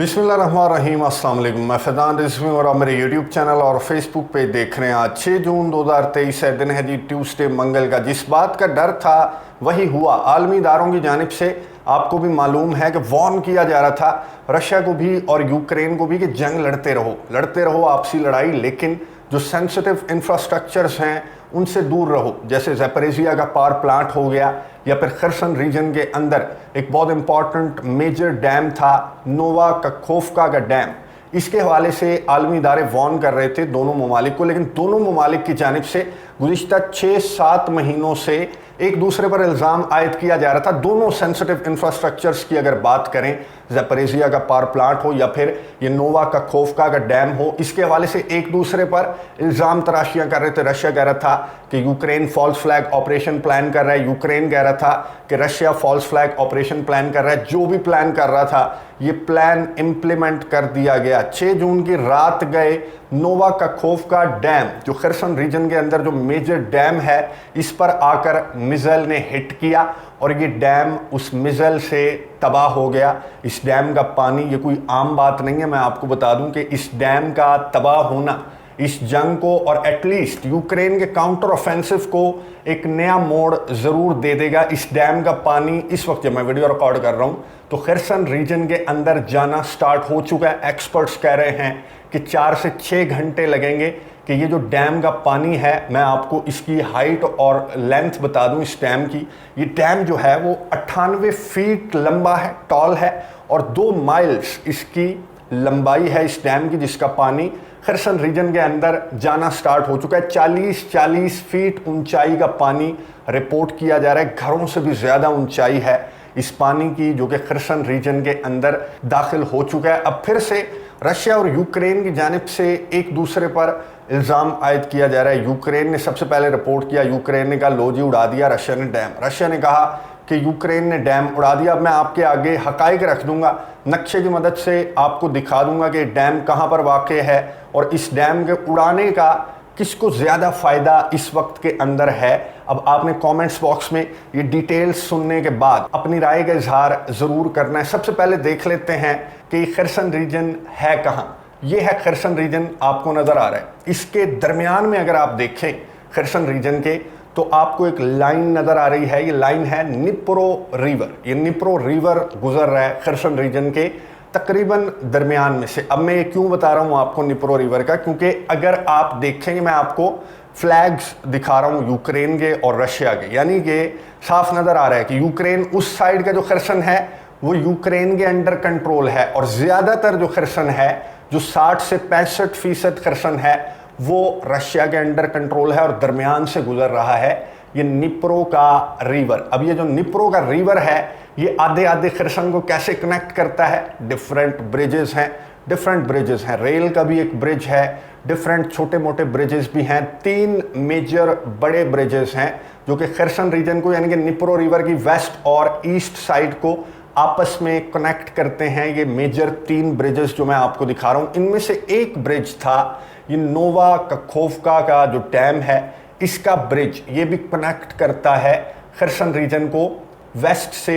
बिस्मिल्लाहिर्रहमानिर्रहीम, अस्सलाम वालेकुम। मैं फैज़ान रिज़वी और आप मेरे यूट्यूब चैनल और फेसबुक पे देख रहे हैं। आज 6 जून 2023 है, दिन है जी ट्यूसडे, मंगल का। जिस बात का डर था वही हुआ। आलमी इदारों की जानिब से आपको भी मालूम है कि वार्न किया जा रहा था रशिया को भी और यूक्रेन को भी कि जंग लड़ते रहो आपसी लड़ाई, लेकिन जो सेंसिटिव इंफ्रास्ट्रक्चर्स हैं उनसे दूर रहो। जैसे ज़ैपोरिज़िया का पावर प्लांट हो गया, या फिर खरसन रीजन के अंदर एक बहुत इंपॉर्टेंट मेजर डैम था नोवा कखोवका का डैम। इसके हवाले से आलमी इदारे वार्न कर रहे थे दोनों ममालिक को, लेकिन दोनों ममालिक की जानिब से गुज़िश्ता 6-7 महीनों से एक दूसरे पर इल्ज़ाम आयद किया जा रहा था। दोनों सेंसिटिव इंफ्रास्ट्रक्चर्स की अगर बात करें, ज़ैपोरिज़िया का पावर प्लांट हो या फिर ये नोवा कखोवका का डैम हो, इसके हवाले से एक दूसरे पर इल्ज़ाम तराशियाँ कर रहे थे। रशिया कह रहा था कि Ukraine false flag operation plan कर रहा है, यूक्रेन कह रहा था कि Russia false flag operation plan कर रहा है। जो भी प्लान कर रहा था ये प्लान इम्प्लीमेंट कर दिया गया। 6 जून की रात गए नोवा कखोवका डैम, जो खरसन रीजन के अंदर जो मेजर डैम है, इस पर आकर मिसाइल ने हिट किया और ये डैम उस मिसाइल से तबाह हो गया। इस डैम का पानी, ये कोई आम बात नहीं है, मैं आपको बता दूं कि इस डैम का तबाह होना इस जंग को और एटलीस्ट यूक्रेन के काउंटर ऑफेंसिव को एक नया मोड़ ज़रूर दे देगा। इस डैम का पानी इस वक्त जब मैं वीडियो रिकॉर्ड कर रहा हूँ तो खरसन रीजन के अंदर जाना स्टार्ट हो चुका है। एक्सपर्ट्स कह रहे हैं कि 4 से 6 घंटे लगेंगे कि ये जो डैम का पानी है, मैं आपको इसकी हाइट और लेंथ बता दूं इस डैम की। ये डैम जो है वो 98 फीट लंबा है, टॉल है, और 2 माइल्स इसकी लंबाई है इस डैम की, जिसका पानी खरसन रीजन के अंदर जाना स्टार्ट हो चुका है। 40 फीट ऊंचाई का पानी रिपोर्ट किया जा रहा है। घरों से भी ज़्यादा ऊंचाई है इस पानी की, जो कि खरसन रीजन के अंदर दाखिल हो चुका है। अब फिर से रशिया और यूक्रेन की जानिब से एक दूसरे पर इल्ज़ाम आयद किया जा रहा है। यूक्रेन ने सबसे पहले रिपोर्ट किया, यूक्रेन ने कहा लो जी उड़ा दिया रशिया ने डैम। रशिया ने कहा कि यूक्रेन ने डैम उड़ा दिया। अब मैं आपके आगे हकाइक रख दूंगा, नक्शे की मदद से आपको दिखा दूंगा कि डैम कहाँ पर वाक़ है और इस डैम के उड़ाने का किसको ज़्यादा फ़ायदा इस वक्त के अंदर है। अब आपने कमेंट्स बॉक्स में ये डिटेल्स सुनने के बाद अपनी राय का इजहार ज़रूर करना है। सबसे पहले देख लेते हैं कि खरसन रीजन है कहाँ। ये है खरसन रीजन, आपको नज़र आ रहा है। इसके दरमियान में अगर आप देखें खरसन रीजन के, तो आपको एक लाइन नज़र आ रही है। ये लाइन है निप्रो रिवर। ये निप्रो रिवर गुजर रहा है खरसन रीजन के तकरीबन दरमियान में से। अब मैं ये क्यों बता रहा हूँ आपको निप्रो रिवर का, क्योंकि अगर आप देखेंगे, मैं आपको फ्लैग्स दिखा रहा हूँ यूक्रेन के और रशिया के, यानी कि साफ नज़र आ रहा है कि यूक्रेन उस साइड का जो खरसन है वो यूक्रेन के अंडर कंट्रोल है, और ज़्यादातर जो खरसन है, जो 60 से 65% खरसन है, वो रशिया के अंडर कंट्रोल है और दरमियान से गुजर रहा है ये निप्रो का रिवर। अब ये जो निप्रो का रिवर है ये आधे आधे खरसन को कैसे कनेक्ट करता है? डिफरेंट ब्रिजेस हैं, रेल का भी एक ब्रिज है, डिफरेंट छोटे मोटे ब्रिजेस भी हैं। 3 मेजर बड़े ब्रिजेस हैं जो कि खरसन रीजन को, यानी कि निप्रो रिवर की वेस्ट और ईस्ट साइड को आपस में कनेक्ट करते हैं। ये मेजर 3 ब्रिजेस जो मैं आपको दिखा रहा हूँ, इनमें से एक ब्रिज था ये नोवा कखोवका का जो डैम है, इसका ब्रिज ये भी कनेक्ट करता है खरसन रीजन को वेस्ट से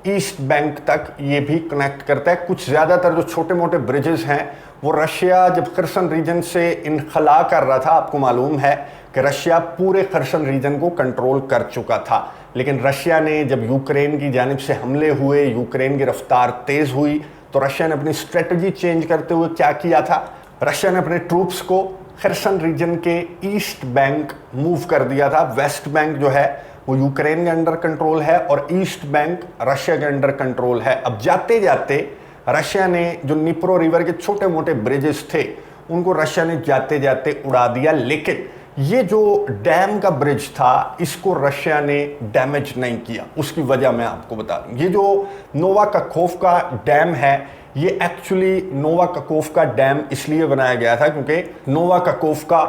ईस्ट बैंक तक, ये भी कनेक्ट करता है। कुछ ज़्यादातर जो छोटे मोटे ब्रिजेस हैं वो रशिया जब खरसन रीजन से इनखला कर रहा था, आपको मालूम है कि रशिया पूरे खरसन रीजन को कंट्रोल कर चुका था, लेकिन रशिया ने जब यूक्रेन की जानिब से हमले हुए, यूक्रेन की रफ्तार तेज़ हुई, तो रशिया ने अपनी स्ट्रेटजी चेंज करते हुए क्या किया था? रशिया ने अपने ट्रूप्स को खरसन रीजन के ईस्ट बैंक मूव कर दिया था। वेस्ट बैंक जो है वो यूक्रेन के अंडर कंट्रोल है और ईस्ट बैंक रशिया के अंडर कंट्रोल है। अब जाते जाते रशिया ने जो निप्रो रिवर के छोटे मोटे ब्रिजेस थे उनको रशिया ने जाते जाते उड़ा दिया, लेकिन ये जो डैम का ब्रिज था इसको रशिया ने डैमेज नहीं किया। उसकी वजह मैं आपको बता दूं, ये जो नोवा कखोवका डैम है ये एक्चुअली नोवा कखोवका डैम इसलिए बनाया गया था क्योंकि नोवा कखोवका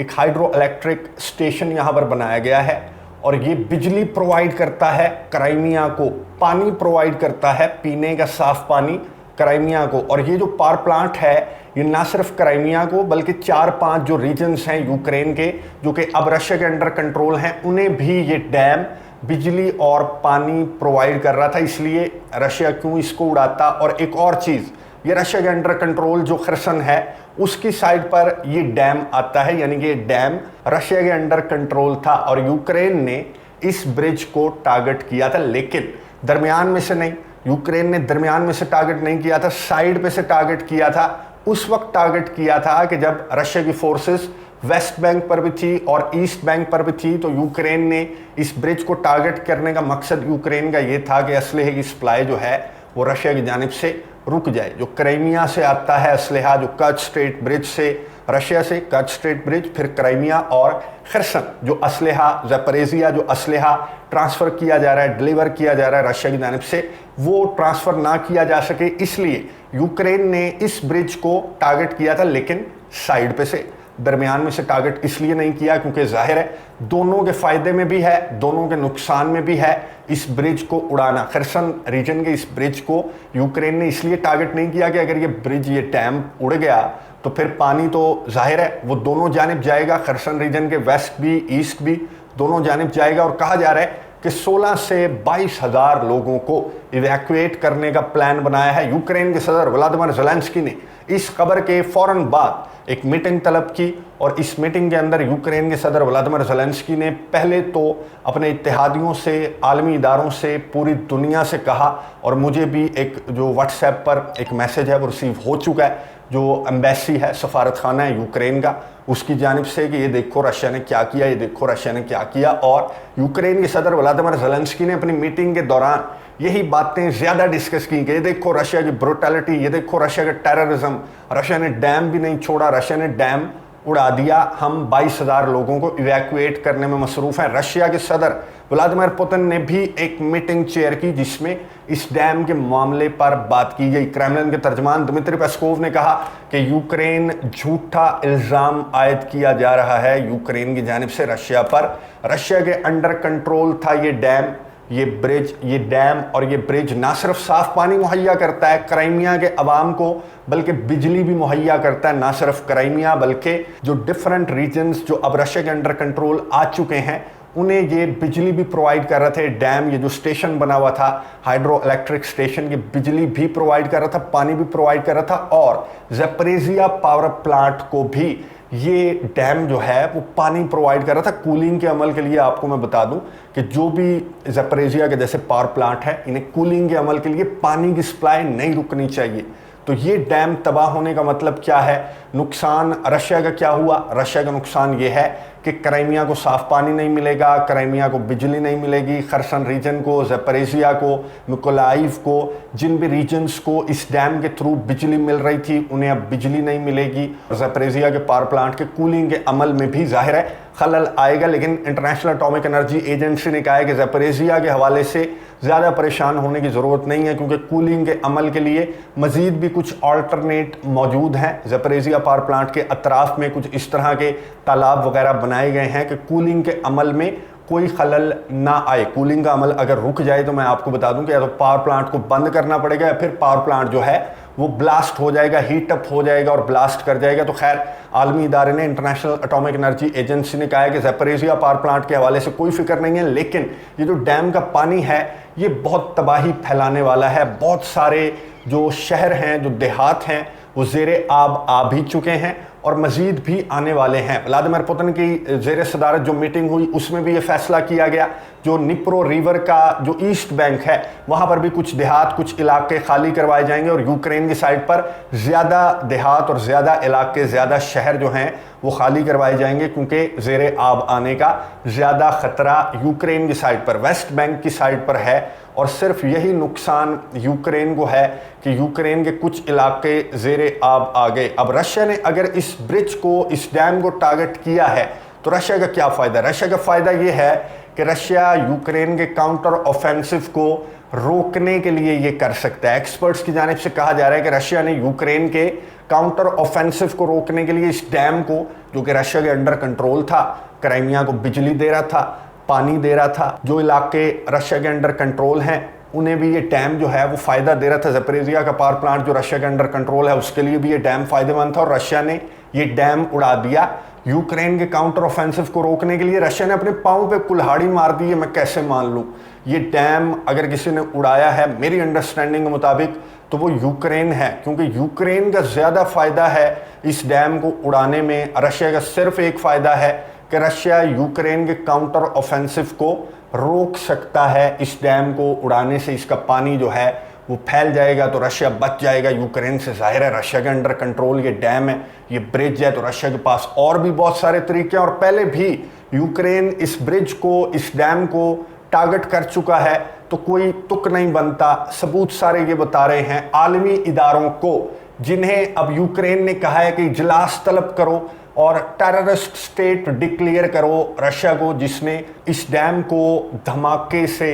एक हाइड्रो इलेक्ट्रिक स्टेशन यहाँ पर बनाया गया है और ये बिजली प्रोवाइड करता है क्राइमिया को, पानी प्रोवाइड करता है, पीने का साफ पानी क्राइमिया को। और ये जो पावर प्लांट है ये ना सिर्फ क्राइमिया को बल्कि 4-5 जो रीजन्स हैं यूक्रेन के जो कि अब रशिया के अंडर कंट्रोल हैं, उन्हें भी ये डैम बिजली और पानी प्रोवाइड कर रहा था। इसलिए रशिया क्यों इसको उड़ाता। और एक और चीज़, ये रशिया के अंडर कंट्रोल जो खरसन है उसकी साइड पर ये डैम आता है, यानी कि ये डैम रशिया के अंडर कंट्रोल था और यूक्रेन ने इस ब्रिज को टारगेट किया था, लेकिन दरमियान में से नहीं, यूक्रेन ने दरमियान में से टारगेट नहीं किया था, साइड पे से टारगेट किया था। उस वक्त टारगेट किया था कि जब रशिया की फोर्सेस वेस्ट बैंक पर भी थी और ईस्ट बैंक पर भी थी, तो यूक्रेन ने इस ब्रिज को टारगेट करने का मकसद यूक्रेन का ये था कि असलहे की सप्लाई जो है वो रशिया की जानिब से रुक जाए। जो क्राइमिया से आता है असलहा, जो कर्च स्ट्रेट ब्रिज से, रशिया से कर्च स्ट्रेट ब्रिज, फिर क्राइमिया और खरसन जो असलहा, ज़ैपोरिज़िया जो असलहा ट्रांसफ़र किया जा रहा है, डिलीवर किया जा रहा है रशिया की जानिब से, वो ट्रांसफ़र ना किया जा सके, इसलिए यूक्रेन ने इस ब्रिज को टारगेट किया था, लेकिन साइड पे से, दरमियान में से टारगेट इसलिए नहीं किया क्योंकि जाहिर है दोनों के फ़ायदे में भी है, दोनों के नुकसान में भी है इस ब्रिज को उड़ाना। खरसन रीजन के इस ब्रिज को यूक्रेन ने इसलिए टारगेट नहीं किया कि अगर ये ब्रिज, ये डैम उड़ गया तो फिर पानी तो जाहिर है वो दोनों जानिब जाएगा, खरसन रीजन के वेस्ट भी ईस्ट भी दोनों जानिब जाएगा। और कहा जा रहा है कि 16 से 22 हज़ार लोगों को इवैक्यूएट करने का प्लान बनाया है। यूक्रेन के सदर व्लादिमीर ज़ेलेंस्की ने इस खबर के फौरन बाद एक मीटिंग तलब की और इस मीटिंग के अंदर यूक्रेन के सदर व्लादिमीर ज़ेलेंस्की ने पहले तो अपने इत्तेहादियों से, आलमी इदारों से, पूरी दुनिया से कहा, और मुझे भी एक जो व्हाट्सएप पर एक मैसेज है वो रिसीव हो चुका है, जो एम्बेसी है, सफारत खाना है यूक्रेन का, उसकी जानिब से कि ये देखो रशिया ने क्या किया, ये देखो रशिया ने क्या किया। और यूक्रेन के सदर व्लादिमीर ज़ेलेंस्की ने अपनी मीटिंग के दौरान यही बातें ज़्यादा डिस्कस की कि ये देखो रशिया की ब्रूटैलिटी, ये देखो रशिया का टेररिज्म, रशिया ने डैम भी नहीं छोड़ा, रशिया ने डैम उड़ा दिया, हम 22,000 लोगों को इवैक्यूएट करने में मसरूफ़ हैं। रशिया के सदर व्लादिमीर पुतिन ने भी एक मीटिंग चेयर की जिसमें इस डैम के मामले पर बात की गई। क्रेमलिन के तर्जमान दिमित्री पेस्कोव ने कहा कि यूक्रेन झूठा इल्ज़ाम आयद किया जा रहा है यूक्रेन की जानिब से रशिया पर। रशिया के अंडर कंट्रोल था ये डैम, ये ब्रिज, ये डैम, और ये ब्रिज ना सिर्फ साफ पानी मुहैया करता है क्राइमिया के अवाम को, बल्कि बिजली भी मुहैया करता है। ना सिर्फ क्राइमिया बल्कि जो डिफरेंट रीजन्स जो अब रशिया के अंडर कंट्रोल आ चुके हैं उन्हें ये बिजली भी प्रोवाइड कर रहे थे। डैम, ये जो स्टेशन बना हुआ था हाइड्रो इलेक्ट्रिक स्टेशन, ये बिजली भी प्रोवाइड कर रहा था, पानी भी प्रोवाइड कर रहा था, और ज़ैपोरिज़िया पावर प्लांट को भी ये डैम जो है वो पानी प्रोवाइड कर रहा था कूलिंग के अमल के लिए। आपको मैं बता दूं कि जो भी ज़ैपोरिज़िया के जैसे पावर प्लांट है, इन्हें कूलिंग के अमल के लिए पानी की सप्लाई नहीं रुकनी चाहिए। तो ये डैम तबाह होने का मतलब क्या है, नुकसान रशिया का क्या हुआ? रशिया का नुकसान ये है कि क्राइमिया को साफ पानी नहीं मिलेगा, क्राइमिया को बिजली नहीं मिलेगी, खरसन रीजन को, ज़ैपोरिज़िया को, मिकोलाइव को, जिन भी रीजन्स को इस डैम के थ्रू बिजली मिल रही थी उन्हें अब बिजली नहीं मिलेगी। ज़ैपोरिज़िया के पावर प्लांट के कूलिंग के अमल में भी जाहिर है खलल आएगा, लेकिन इंटरनेशनल एटॉमिक एनर्जी एजेंसी ने कहा है कि ज़ैपोरिज़िया के हवाले से ज़्यादा परेशान होने की ज़रूरत नहीं है, क्योंकि कूलिंग के अमल के लिए मज़ीद भी कुछ अल्टरनेट मौजूद हैं। ज़ैपोरिज़िया पावर प्लांट के अतराफ़ में कुछ इस तरह के तालाब वगैरह बनाए गए हैं कि कूलिंग के अमल में कोई खलल ना आए। कूलिंग का अमल अगर रुक जाए तो मैं आपको बता दूं कि या तो पावर प्लांट को बंद करना पड़ेगा या फिर पावर प्लांट जो है वो ब्लास्ट हो जाएगा, हीट अप हो जाएगा और ब्लास्ट कर जाएगा। तो खैर आलमी इदारे ने, इंटरनेशनल एटॉमिक एनर्जी एजेंसी ने कहा है कि ज़ैपोरिज़िया पावर प्लांट के हवाले से कोई फिक्र नहीं है, लेकिन ये जो डैम का पानी है ये बहुत तबाही फैलाने वाला है। बहुत सारे जो शहर हैं, जो देहात हैं, वो ज़ेरे आब आ भी चुके हैं और मज़ीद भी आने वाले हैं। व्लादिमीर पुतिन की ज़ेर सदारत जो मीटिंग हुई उसमें भी ये फैसला किया गया, जो निप्रो रिवर का जो ईस्ट बैंक है वहाँ पर भी कुछ देहात, कुछ इलाके खाली करवाए जाएंगे और यूक्रेन की साइड पर ज़्यादा देहात और ज़्यादा इलाके, ज़्यादा शहर जो हैं वो खाली करवाए जाएंगे, क्योंकि ज़ेरे आब आने का ज़्यादा ख़तरा यूक्रेन की साइड पर, वेस्ट बैंक की साइड पर है। और सिर्फ यही नुकसान यूक्रेन को है कि यूक्रेन के कुछ इलाके ज़ेरे आब आ गए। अब रशिया ने अगर इस ब्रिज को, इस डैम को टारगेट किया है तो रशिया का क्या फ़ायदा? रशिया का फ़ायदा ये है कि रशिया यूक्रेन के काउंटर ऑफेंसिव को रोकने के लिए ये कर सकता है। एक्सपर्ट्स की जानिब से कहा जा रहा है कि रशिया ने यूक्रेन के काउंटर ऑफेंसिव को रोकने के लिए इस डैम को, जो कि रशिया के अंडर कंट्रोल था, क्राइमिया को बिजली दे रहा था, पानी दे रहा था, जो इलाके रशिया के अंडर कंट्रोल हैं उन्हें भी ये डैम जो है वो फ़ायदा दे रहा था। ज़ैपोरिज़िया का पावर प्लांट जो रशिया के अंडर कंट्रोल है उसके लिए भी ये डैम फ़ायदेमंद था और रशिया ने ये डैम उड़ा दिया यूक्रेन के काउंटर ऑफेंसिव को रोकने के लिए। रशिया ने अपने पाँव पे कुल्हाड़ी मार दी है, मैं कैसे मान लूँ? ये डैम अगर किसी ने उड़ाया है, मेरी अंडरस्टैंडिंग के मुताबिक तो वो यूक्रेन है, क्योंकि यूक्रेन का ज़्यादा फ़ायदा है इस डैम को उड़ाने में। रशिया का सिर्फ एक फ़ायदा है कि रशिया यूक्रेन के काउंटर ऑफेंसिव को रोक सकता है। इस डैम को उड़ाने से इसका पानी जो है वो फैल जाएगा, तो रशिया बच जाएगा यूक्रेन से। जाहिर है रशिया के अंडर कंट्रोल ये डैम है, ये ब्रिज है, तो रशिया के पास और भी बहुत सारे तरीके हैं। और पहले भी यूक्रेन इस ब्रिज को, इस डैम को टारगेट कर चुका है, तो कोई तुक नहीं बनता। सबूत सारे ये बता रहे हैं आलमी इदारों को, जिन्हें अब यूक्रेन ने कहा है कि इजलास तलब करो और टेररिस्ट स्टेट डिक्लेयर करो रशिया को, जिसने इस डैम को धमाके से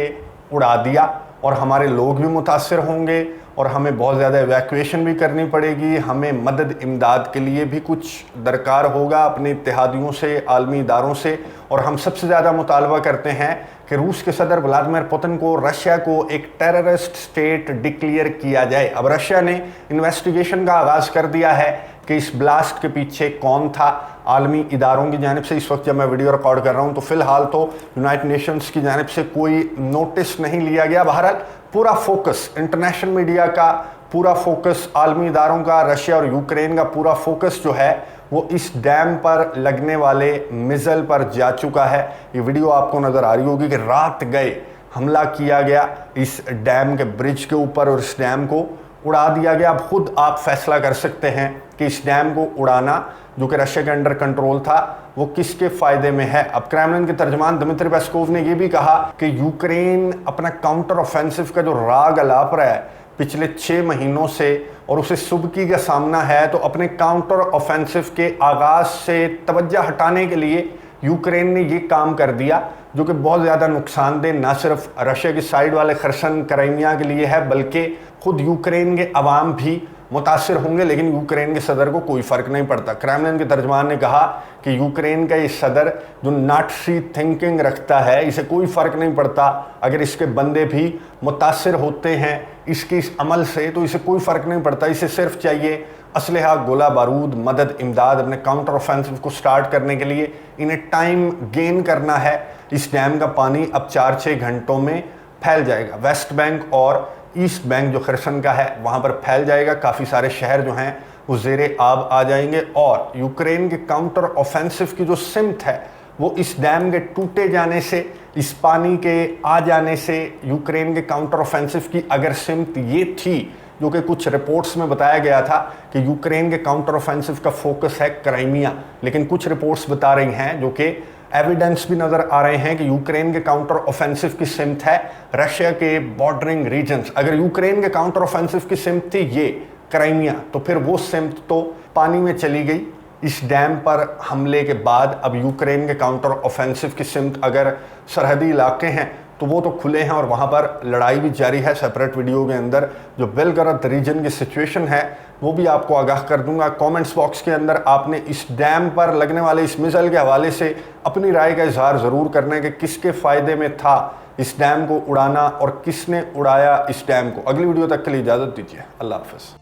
उड़ा दिया। और हमारे लोग भी मुतासिर होंगे और हमें बहुत ज़्यादा इवैक्यूएशन भी करनी पड़ेगी। हमें मदद इमदाद के लिए भी कुछ दरकार होगा अपने इत्तेहादियों से, आलमी इदारों से। और हम सबसे ज़्यादा मुतालबा करते हैं कि रूस के सदर व्लादिमीर पुतिन को रशिया को एक टेररिस्ट स्टेट डिक्लेयर किया जाए। अब रशिया ने इन्वेस्टिगेशन का आगाज़ कर दिया है कि इस ब्लास्ट के पीछे कौन था। आलमी इदारों की जानिब से इस वक्त जब मैं वीडियो रिकॉर्ड कर रहा हूँ तो फ़िलहाल तो यूनाइटेड नेशंस की जानिब से कोई नोटिस नहीं लिया गया। बहरहाल पूरा फोकस इंटरनेशनल मीडिया का, पूरा फोकस आलमी इदारों का, रशिया और यूक्रेन का पूरा फोकस जो है वो इस डैम पर लगने वाले मिसाइल पर जा चुका है। ये वीडियो आपको नज़र आ रही होगी कि रात गए हमला किया गया इस डैम के ब्रिज के ऊपर और इस डैम को उड़ा दिया गया। अब खुद आप फैसला कर सकते हैं कि इस डैम को उड़ाना, जो कि रशिया के अंडर कंट्रोल था, वो किसके फ़ायदे में है। अब क्रेमलिन के तर्जमान दिमित्री पेस्कोव ने यह भी कहा कि यूक्रेन अपना काउंटर ऑफेंसिव का जो राग अलाप रहा है पिछले 6 महीनों से और उसे सुबकी का सामना है, तो अपने काउंटर ऑफेंसिव के आगाज़ से तवज्जो हटाने के लिए यूक्रेन ने ये काम कर दिया, जो कि बहुत ज़्यादा नुकसानदेह ना सिर्फ रशिया की साइड वाले खरसन क्राइमिया के लिए है, बल्कि खुद यूक्रेन के अवाम भी मुतासिर होंगे। लेकिन यूक्रेन के सदर को कोई फ़र्क नहीं पड़ता। क्रेमलिन के तर्जमान ने कहा कि यूक्रेन का ये सदर जो नाटसी थिंकिंग रखता है, इसे कोई फ़र्क नहीं पड़ता अगर इसके बंदे भी मुतासिर होते हैं इसके इस अमल से, तो इसे कोई फ़र्क नहीं पड़ता। इसे सिर्फ चाहिए असलहा, गोला बारूद, मदद इमदाद अपने काउंटर ऑफेंसिव को स्टार्ट करने के लिए। इन्हें टाइम गेन करना है। इस डैम का पानी अब 4-6 घंटों में फैल जाएगा। वेस्ट बैंक और ईस्ट बैंक जो खरसन का है वहाँ पर फैल जाएगा। काफ़ी सारे शहर जो हैं वो ज़ेरे आब आ जाएंगे और यूक्रेन के काउंटर ऑफेंसिव की जो सिमत है वो इस डैम के टूटे जाने से, इस पानी के आ जाने से, यूक्रेन के काउंटर ऑफेंसिव की अगर सिमत ये थी, जो कि कुछ रिपोर्ट्स में बताया गया था कि यूक्रेन के काउंटर ऑफेंसिव का फोकस है क्राइमिया, लेकिन कुछ रिपोर्ट्स बता रही हैं, जो कि एविडेंस भी नज़र आ रहे हैं कि यूक्रेन के काउंटर ऑफेंसिव की सिमत है रशिया के बॉर्डरिंग रीजन्स। अगर यूक्रेन के काउंटर ऑफेंसिव की सिमत थी ये क्राइमिया, तो फिर वो सिमत तो पानी में चली गई इस डैम पर हमले के बाद। अब यूक्रेन के काउंटर ऑफेंसिव की सिमत अगर सरहदी इलाके हैं तो वो तो खुले हैं और वहाँ पर लड़ाई भी जारी है। सेपरेट वीडियो के अंदर जो बेलगरद रीजन की सिचुएशन है वो भी आपको आगाह कर दूंगा। कमेंट्स बॉक्स के अंदर आपने इस डैम पर लगने वाले इस मिसाइल के हवाले से अपनी राय का इजहार ज़रूर करना है कि किसके फ़ायदे में था इस डैम को उड़ाना और किसने उड़ाया इस डैम को। अगली वीडियो तक के लिए इजाज़त दीजिए। अल्लाह हाफ़िज़।